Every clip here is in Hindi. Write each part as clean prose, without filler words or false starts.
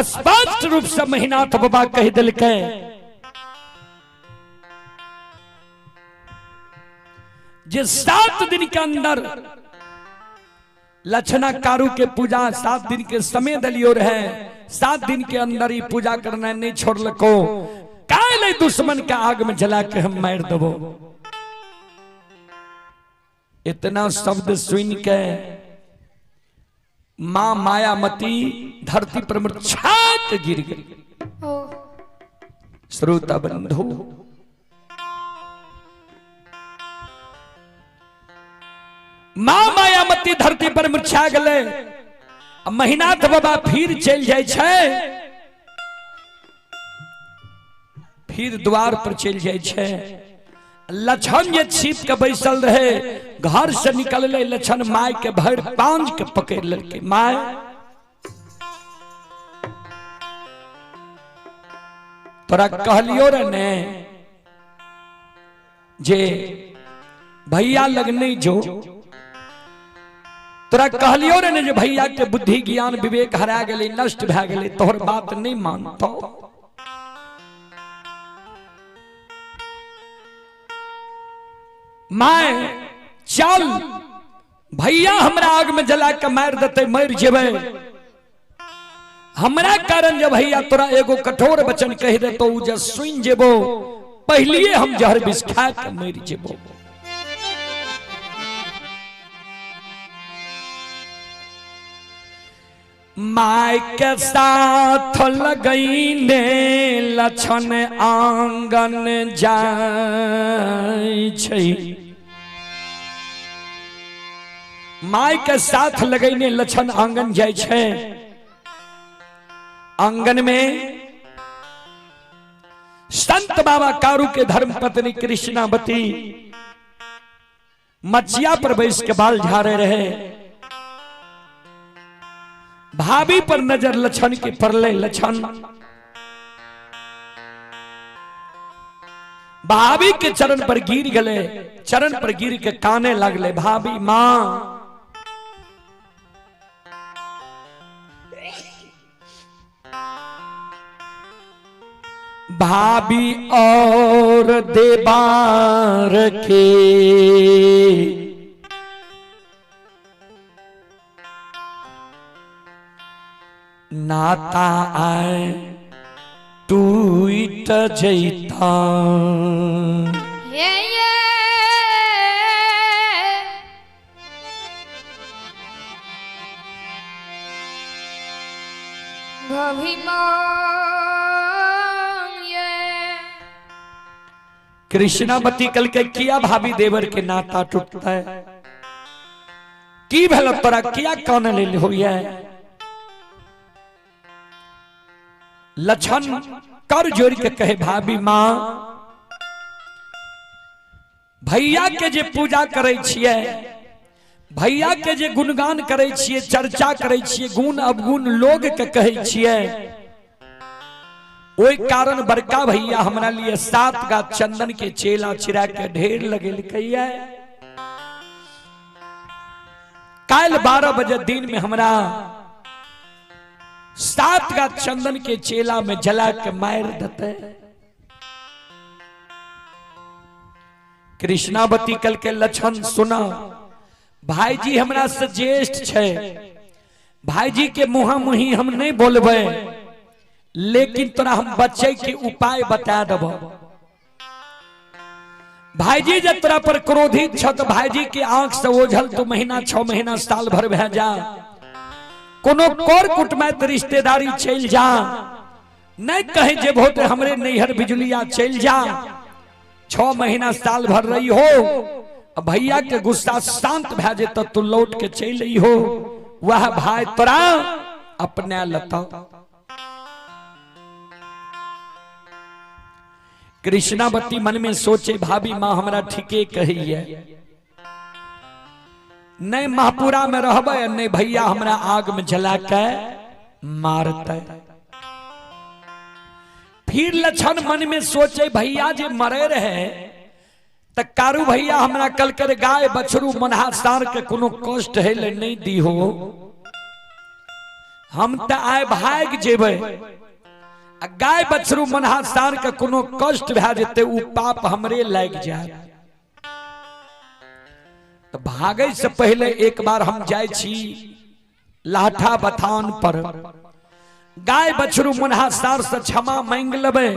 स्पष्ट रूप से महीनाथ बाबा कह दिल के जे 7 दिन के अंदर लक्षणा कारू के पूजा 7 दिन के समय दलियो रहे, 7 दिन के अंदर ही पूजा करना नहीं छोड़ को काले दुश्मन के आग में जला के हम मार देबो। इतना शब्द सुन के मां मायामती धरती पर मूर्छात गिर गई। श्रोता बंधु मां मायामती धरती पर मूर्छा गले। महीनाथ बाबा फिर चल जाए छे, फिर द्वार पर चल जाए छे। लक्षण जे छिप के बैसल रहे घर से निकलले लक्षण माय के भर पांज के पकड़ लेके माय तोरा कहलियो रे ने जे भैया लगने जो तोरा कहलियो रे ने जे भैया के बुद्धि ज्ञान विवेक हरा गेले नष्ट भए गेले तोहर बात नहीं मानतो। माय चल भैया हमरा आग में जला के मार देते मर जेबे। हमरा कारण जब भैया तोरा एगो कठोर वचन कह दे तो उ जे सुन जेबो पहलिए हम जहर विष खा के मर जेबो। माय के साथ लगैने लक्षण आंगन जाय छै। माय के साथ लगैने लक्षण आंगन जाय छै। आंगन में संत बाबा कारू के धर्म पत्नी कृष्णावती मचिया पर बैस के बाल झाड़े रहे। भाभी पर नजर लक्षण के पड़ले। लक्षण भाभी के चरण पर गिर गले, चरण पर गिर के काने लगले भाभी मां भाभी और देवार के नाता आए टूट जैता। कृष्णावती कल के किया भाभी देवर के नाता टूटता है की भल तोरा किया कौन ले हो। लक्षण कर जोड़ के कहे भाभी मां भैया के जे पूजा करे छिए, भैया के जे गुणगान करे छिए, चर्चा करे छिए, गुण अवगुण लोग के कहे छिए, ओई कारण बड़का भैया हमरा लिए 7 गाछ चंदन के चेला चिरा के ढेर लगे लिखैया। काल 12 बजे दिन में हमरा 7 गाछ चंदन के चेला में जला के मार देते। कृष्णावती कल के लक्षण सुना भाईजी हमरा से ज्येष्ठ छे, भाईजी के मुहा मुही हम नहीं बोलबे, लेकिन तोरा हम बच्चे के उपाय बता देबो। भाईजी जब तोरा पर क्रोधित छ तो भाईजी के आंख से ओझल तो महीना 6 महीना साल भर भे जा, कोनो कोर कुटमैत रिश्तेदारी चल जा, नहीं कहे जे भोट हमरे नैहर बिजुलिया चल जा, 6 महीना साल भर रही हो, भैया के गुस्सा शांत भे जे तो तू लौट के चल रही हो, वह भाई तोरा अपने लता। कृष्णावती मन में सोचे भाभी मां हमरा ठीके कही है, नहीं महापुरा में रहबे नहीं भैया हमरा आग में जला के मारते। फिर लक्षण मन में सोचे भैया जे मरे रहे त कारू भैया हमरा कल कर गाय बछरू मनहा सार के कोनो कष्ट है ले नहीं दी हो, हम तो आए भाग जेबे, गाय बछरू मनहासार के कोनो कष्ट भे जेते उ पाप हमरे लग जाए। तो भागे से पहले एक बार हम जाए छी लाठा बथान पर, गाय बछरू मनहासार से क्षमा मांग लेबे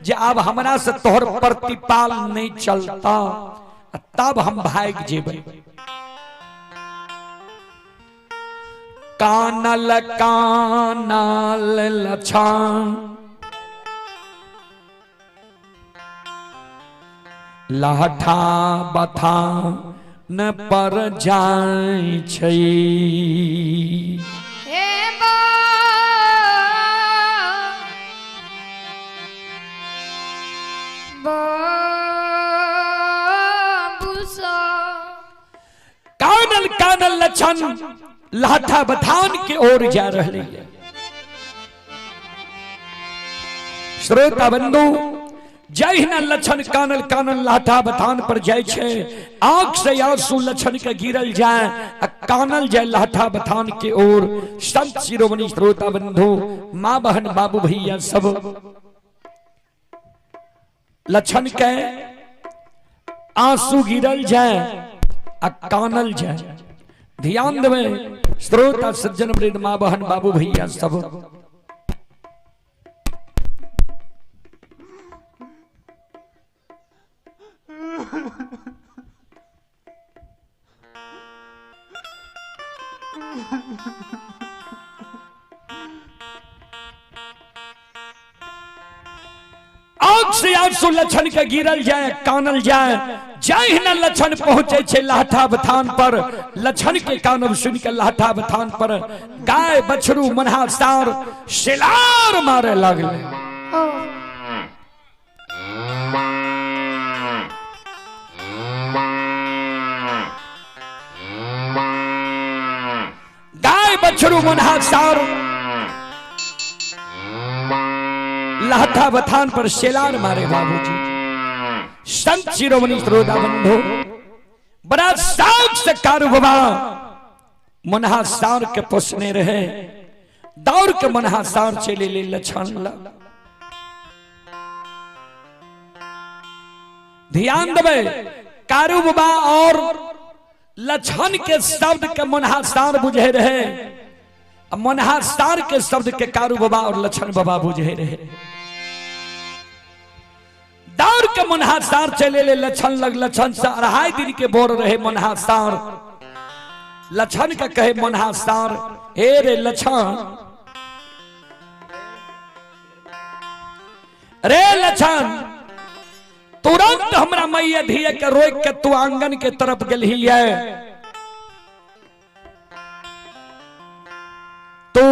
जे अब हमरा से तोहर प्रतिपाल नहीं चलता, तब हम भाग जेबे। कानल कानल लछन लाठा बथान पर जाय छै। कानल कानल लछन लाठा बथान की ओर जा रही है। श्रोता बंधु, जय न लछन कानल कानल लाठा बथान पर जाय छे, आंख से आंसू लछन के गिरल जाए, कानल जाए लाठा बथान के ओर। संत शिरोमणि श्रोता बंधु, माँ बहन बाबू भैया सब लछन के आंसू गिरल जाए आ कानल जाए। ध्यान देवे श्रोता सज्जन वृंद, माँ बहन बाबू भैया सब। आंख से आंसू लछन के गिरल जाए, कानल जाए। जय न लछन पहुंचे छे लाठा बथान पर, लछन के कानल सुन के लाठा बथान पर गाय बछरू मनहासार शिलार मारे लगले। गाय बछरू मनहासार लाठा बथान पर शेलार मारे बाबूजी। संत शिरोमणि श्रोता बंधु, बड़ा साख से कारु बाबा मनहासार के पोसने रहे, दौड़ के मनहासार चले ले लछन लग। ध्यान देवे, कारु बाबा और लछन के शब्द के मनहासार बुझे रहे, मनहासार के शब्द के कारु बाबा और लछन बाबा बुझे रहे। दौड़ के मनहासार चले ले लछन लग। लछन से 2.5 दिन के बोर रहे मनहासार। लछन का कहे मनहासार, हे रे लछन, रे लछन, तुरंत हमरा मैया धिया के रोक के तू आंगन के तरफ गलही है। तू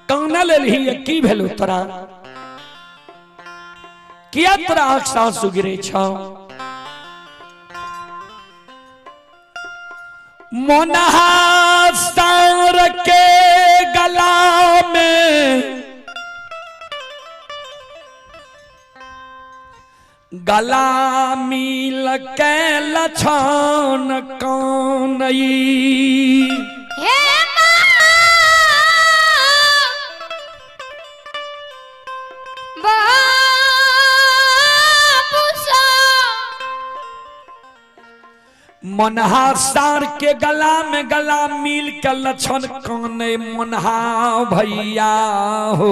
काना ले ली है, की भेलू तोरा? किया तोरा आंख से आंसू गिरे छौ? मनहासार के गला में गला मिल के लछन कानई। मनहासार के गला में गला मिल के लछन काने मनहा भैया हो।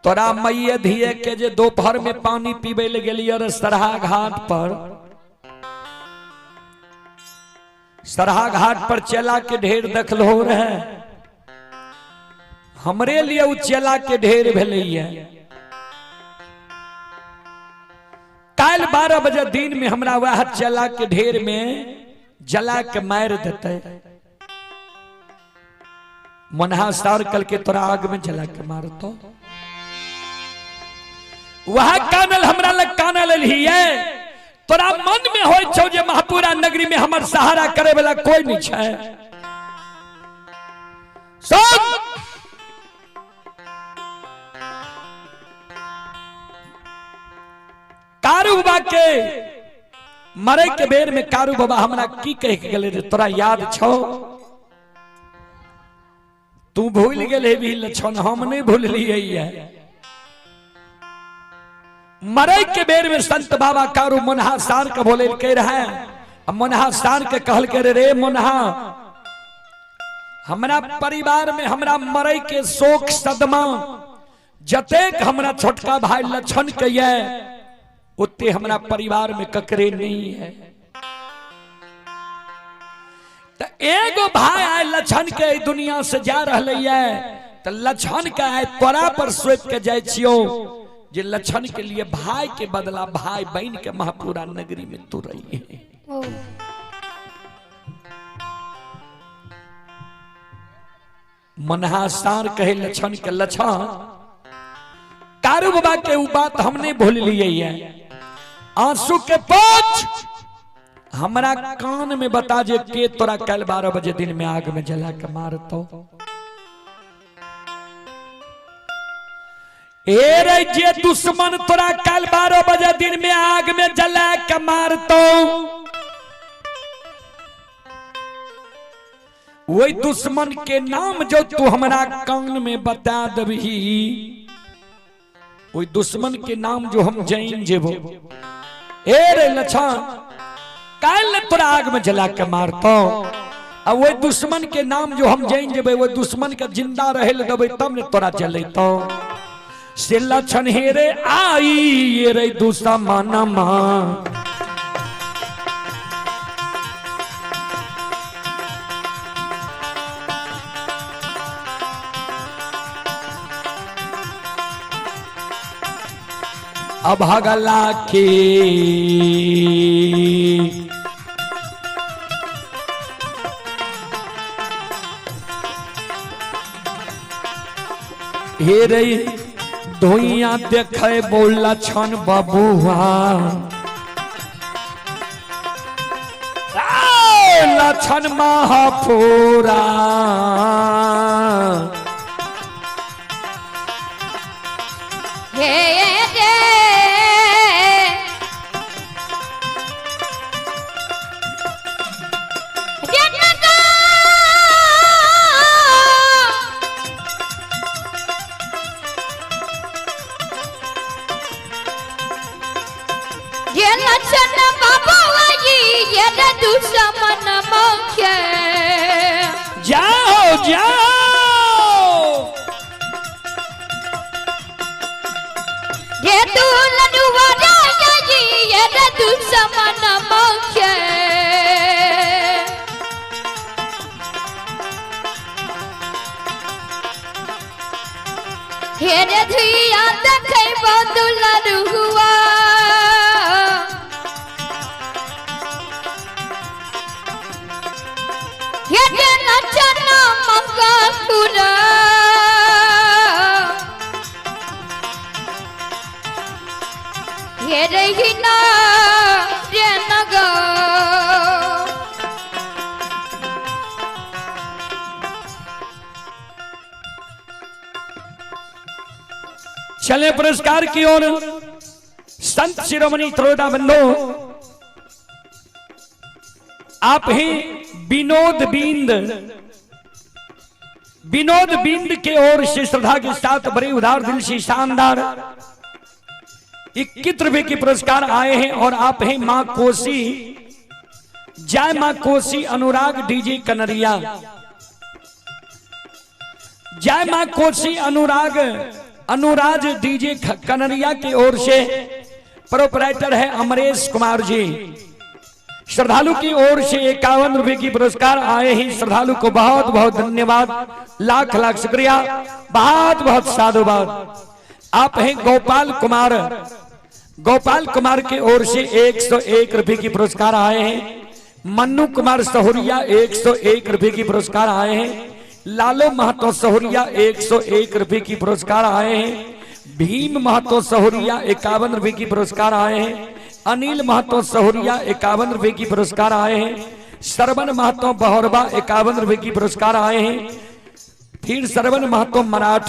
तोरा मैया धिये के जे दोपहर में पानी पीबे ले गेलिए रे सरहा घाट पर, सरहा घाट पर चेला के ढेर देखलो रहे। हमरे लिए उ चेला के ढेर भेलैया। काल 12 बजे दिन में हमरा वह चेला के ढेर में जला के मार देते। मनहासार कल के तोरा आग में जला के मारतो। वह कानल हमरा लग कानल ही है। तोरा मन में हो छौ जे महापुरा नगरी में हमर सहारा करे वाला कोई नहीं है। सब कारुबा के मरे के बेर में कारू बाबा हमरा की कह के गेले रे तोरा याद छो? तू भूल गेले भी लक्षण हम नहीं भूलिए। मरे के बेर में संत बाबा कारू मुनहा सार के बोले कह रहा है। मुनहा सार के कहल के रे मुनहा हमरा परिवार में हमरा मरे के शोक सदमा जतेक हमरा छोटका भाई लक्षण के ये उते हमरा परिवार में ककरे नहीं है। तो एगो भाई आए लक्षण के दुनिया से जा रहे है तो लक्षण के आए तोरा पर सोच के जाए छियो जे लक्षण के लिए भाई के बदला भाई बहन के महापुरा नगरी में तू रही है। मनहासार कहे लक्षण के लक्षण कारू बाबा के वो बात हमने भूल लिए है। आंसू के पोछ हमरा कान में बता जे के तोरा कल 12 बजे दिन में आग में जला के मारतो। ए रे जे दुश्मन तोरा कल 12 बजे दिन में आग में जला के मारतो वही दुश्मन के नाम जो तू हमरा कान में बता दबही वही दुश्मन के नाम जो हम जान जेबो। ए रे लक्षण काल तोरा आग में जला के मारतो अब वही दुश्मन के नाम जो हम जान जेबे वो दुश्मन के जिंदा रहे देबे तब ने तोरा जलेतो। से लक्षण हे रे आई ये रे दुश्मन मां अभागला के हे रे धोइया देखे बोला छन बबुआ लक्षण महापुरा जाओ जाओ ये तू लनुवा राजा जी ये तू समन मोखे हे रे धिया देखे बदुला रुआ ये लक्षण मंगलपुरा ये रही ना रे नगा चले पुरस्कार की ओर। संत शिरोमणि त्रोदा बंधु आप ही विनोद बिंद के ओर से श्रद्धा के साथ बड़े उदार दिल से शानदार 21 रुपए के पुरस्कार आए हैं और आप हैं मां कोसी जय मां कोसी अनुराग डीजे कनरिया जय मां कोसी अनुराज डीजे कनरिया की ओर से प्रोपराइटर है अमरेश कुमार जी। श्रद्धालु की ओर से 51 रुपए की पुरस्कार आए हैं। श्रद्धालु को बहुत बहुत धन्यवाद, लाख लाख शुक्रिया, बहुत बहुत साधुवाद। आप हैं गोपाल कुमार की ओर से 101 रुपए की पुरस्कार आए हैं। मन्नू कुमार सहुरिया 101 रुपए की पुरस्कार आए हैं। लालो महतो सहुरिया 101 रुपए की पुरस्कार आए हैं। भीम महतो सहुरिया 51 रुपए की पुरस्कार आए हैं। अनिल महतो सहुरिया 51 रुपए की पुरस्कार आए हैं। सरवन महतो बहरबा 51 रुपए की पुरस्कार आए हैं। फिर सरवन महतो मराठ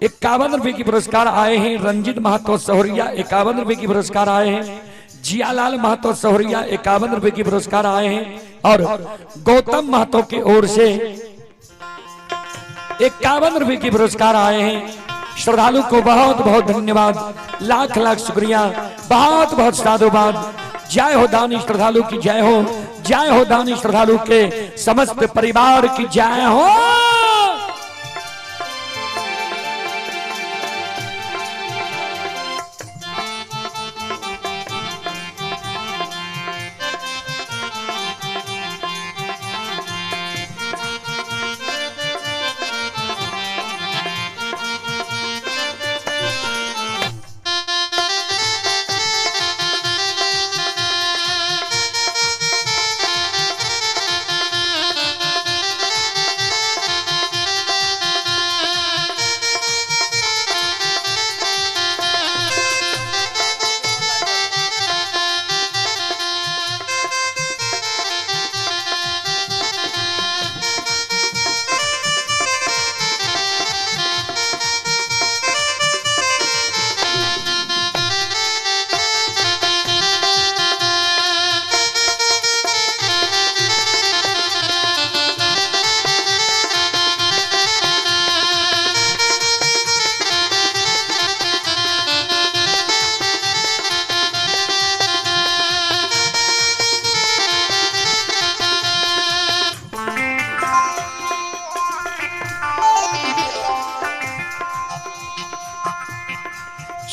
51 रुपए की पुरस्कार आए हैं। रंजित महतो सहुरिया 51 रुपए की पुरस्कार आए हैं। जियालाल महतो सोहरिया 51 रुपए की पुरस्कार आए हैं और गौतम महतो की ओर से 51 रुपए की पुरस्कार आए हैं। श्रद्धालु को बहुत बहुत धन्यवाद, लाख लाख शुक्रिया, बहुत बहुत साधुवाद। जय हो दानी श्रद्धालु की जय हो, जय हो दानी श्रद्धालु के समस्त परिवार की जय हो।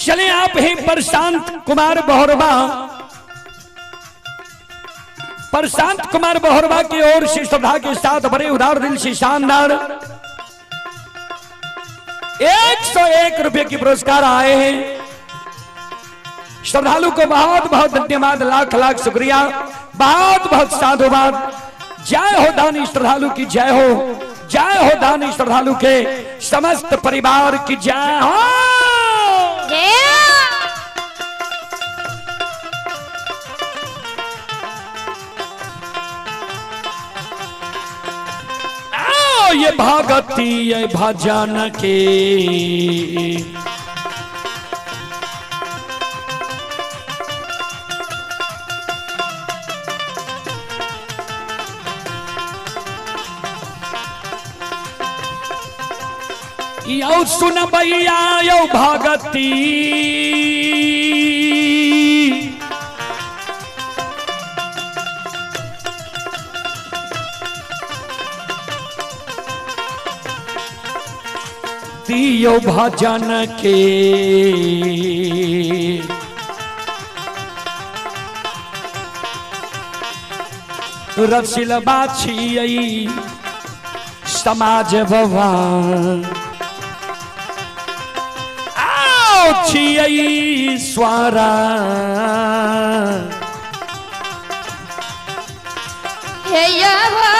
चले आप ही प्रशांत कुमार बहरवा, प्रशांत कुमार बहरवा की ओर से श्रद्धा के साथ बड़े उदार दिल से शानदार 101 रुपए की पुरस्कार आए हैं। श्रद्धालु को बहुत बहुत धन्यवाद, लाख लाख शुक्रिया, बहुत बहुत साधुवाद। जय हो दानी श्रद्धालु की जय हो, जय हो दानी श्रद्धालु के समस्त परिवार की जय हो। आओ ये भागती ये भजन के यो सुन भैया यो भागती दियो भजन के रसिल बाछी समाज भवन छियई स्वारा हे यहो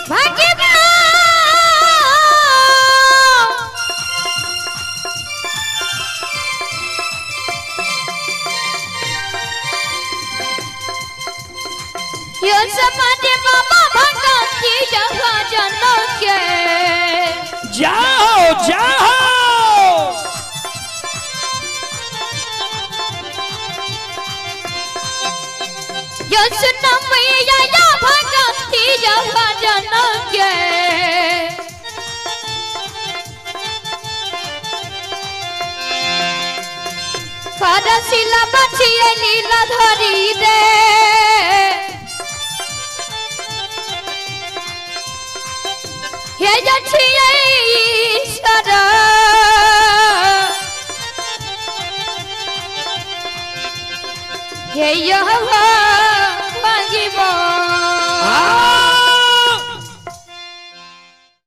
भाग्यवा यो समाधि बाबा भगवती जहाँ जनों के जाओ जाओ यो सुनो मैया या भगवती जहाँ जनों के करसिला बचिए लीला धरी दे हे जछिए ईश्वर हे यहोवा भागिबो